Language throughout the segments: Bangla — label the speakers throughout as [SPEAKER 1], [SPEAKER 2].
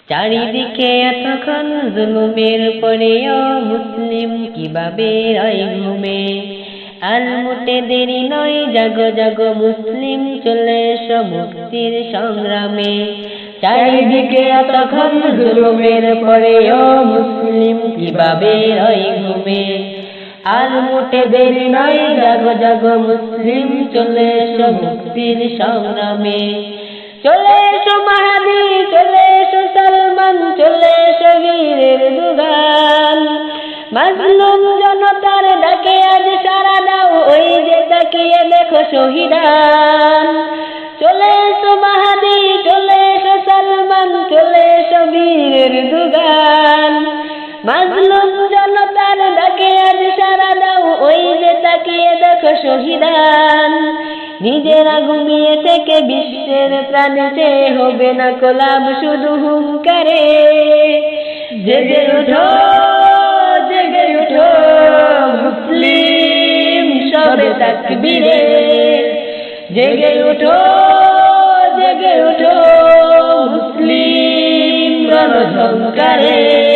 [SPEAKER 1] চারিদিকে এতক্ষণ জুলুমের পরেও মুসলিম কিভাবে রয় ঘুমে। আর মোটে দেরি নয়, জাগো জাগো মুসলিম, চলে এসো মুক্তির সংগ্রামে। চারিদিকে এতক্ষণ জুলুমের পরেও মুসলিম কিভাবে রয় ঘুমে। আর মোটে দেরি নয়, জাগো জাগো মুসলিম, চলে এসো মুক্তির সংগ্রামে। চলে এসো মাহাদি, চলে এসো সালমান, চলে এসো বীরের দুগান। মাজলুম জনতার ডাকে আজ সারা দাও, ওই যে তাকিয়ে দেখো শহীদান। চলে এসো মাহাদি, চলে এসো সালমান, চলে এসো বীরের দুগান। মাজলুম জনতার ডাকে আজ সারা দাও, ওই যে তাকিয়ে দেখো শহীদান। নিজেরা ঘুমিয়ে থেকে বিশ্বের প্রাণে চেয়ে হবে না কোলাপ শুধু হুঙ্কারে। জেগে উঠো, জেগে উঠো মুসলিম, সবে তাকবীরে। জেগে উঠো, জেগে উঠো মুসলিম, রণঝঙ্কারে।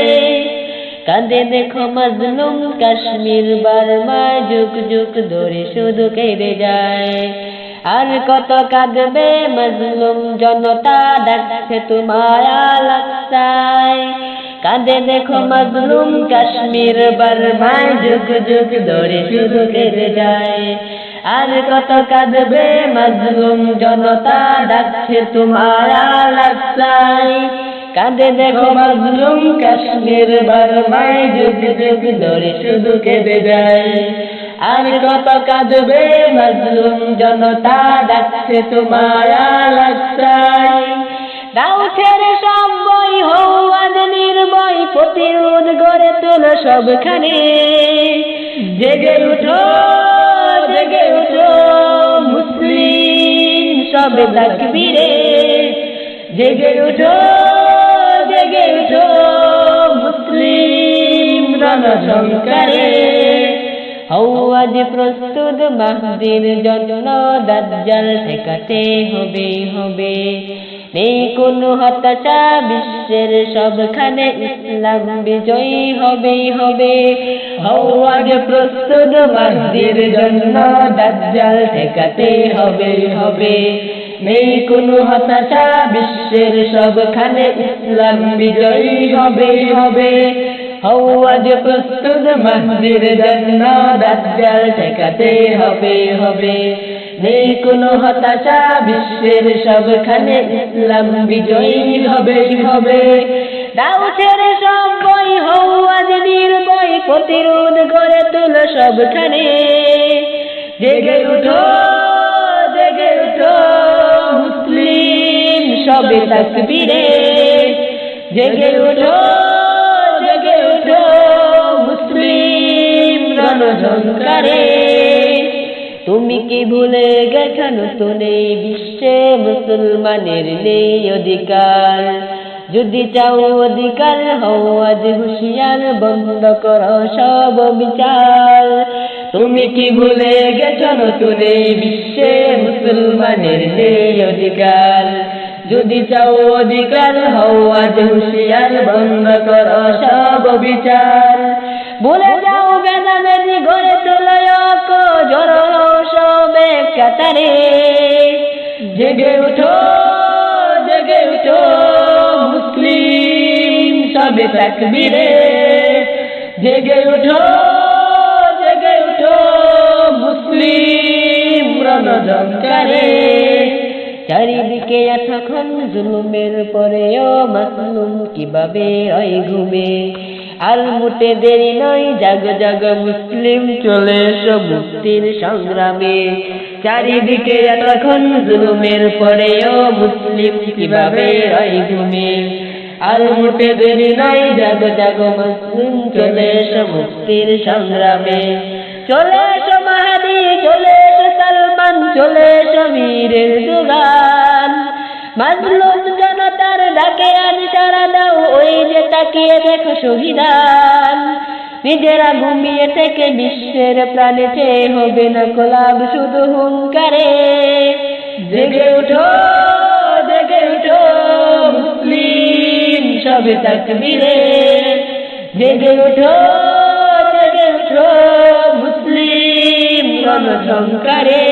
[SPEAKER 1] কাঁদে দেখো মাজলুম কাশ্মীর বার্মায়, যুগ যুগ ধরে শুধু কেঁদে যায়। আর কত কাঁদবে মাজলুম জনতা, ডাকছে তোমায় আল-আকসায়। কাঁদে দেখো মাজলুম কাশ্মীর বার্মায়, যুগ যুগ ধরে শুধু কেঁদে যায়। আর কত কাঁদবে মাজলুম জনতা, ডাকছে তোমায় আল-আকসায়। কাঁদে দেখো মাজলুম কাশ্মীর বার্মায়, যুগ যুগ ধরে শুধু কেঁদে যায়। আর কত কাঁদবে মাজলুম জনতা, ডাকছে তোমায় আল-আকসায়। দাও ছেড়ে সব বই, হও আজ নির্ভয়, প্রতিরোধ গড়ে তোলো সবখানে। জেগে উঠো, জেগে উঠো মুসলিম, সবে তাকবীরে। জেগে উঠো, জেগে উঠো মুসলিম, রণঝঙ্কারে। হও আজ প্রস্তুত মাহদির জন্য, দাজ্জাল ঠেকাতে হবে হবে। নেই কোনো হতাশা, বিশ্বের সবখানে ইসলাম বিজয়ী হবেই হবে। হও আজ প্রস্তুত মাহদির জন্য, দাজ্জাল ঠেকাতে হবে হবে। নেই কোনো হতাশা, বিশ্বের সবখানে ইসলাম বিজয়ী হবেই হবে। হও আজ প্রস্তুত মাহদির জন্য, দাজ্জাল ঠেকাতে হবে হবে। নেই কোনো হতাশা, বিশ্বের সবখানে ইসলাম বিজয়ী হবেই হবে। দাও ছেড়ে সব বই, হও আজ নির্ভয়, প্রতিরোধ গড়ে তোলো সবখানে। জেগে উঠো, জেগে উঠো মুসলিম, সবে তাকবীরে। জেগে উঠো, জেগে উঠো মুসলিম, রণঝঙ্কারে। তুমি কি ভুলে গেছো নতুন এই বিশ্বে মুসলমানের নেই অধিকার? যদি চাও অধিকার, হও আজ হুঁশিয়ার, বন্ধ করো সব বিচার। তুমি কি ভুলে গেছো নতুন এই বিশ্বে মুসলমানের নেই অধিকার? যদি চাও অধিকার, হও আজ হুঁশিয়ার, বন্ধ করো সব বিচার। ভুলে যাও বেদাবেদি, গড়ে তোলো ঐক্য, জড়ো হও সবে কাতারে। জেগে উঠো, জেগে উঠো মুসলিম, সবে তাকবীরে। জেগে উঠো, জেগে উঠো মুসলিম, রণঝঙ্কারে। চারিদিকে এতক্ষণ জুলুমের পরেও মাজলুম কিভাবে রয় ঘুমে। আর মোটে দেরি নয়, জাগো জাগো মুসলিম, চলে এসো মুক্তির সংগ্রামে। চারিদিকে এতক্ষণ জুলুমের পরেও মুসলিম কিভাবে রয় ঘুমে। আর মোটে দেরি নয়, জাগো জাগো মুসলিম, চলে এসো মুক্তির সংগ্রামে। চলে এসো মাহাদি, চলে এসো সালমান, চলে এসো বীরের দুগান। মাজলুম জনতার ডাকে আজ সারা দাও, ওই যে তাকিয়ে দেখো শহীদান। নিজেরা ঘুমিয়ে থেকে বিশ্বের প্রাণে চেয়ে হবে না কোলাপ শুধু হুঙ্কারে। জেগে উঠো, জেগে উঠো মুসলিম, হবে তাকবীরে। জেগে ওঠো মুসলিম রণঝঙ্কারে।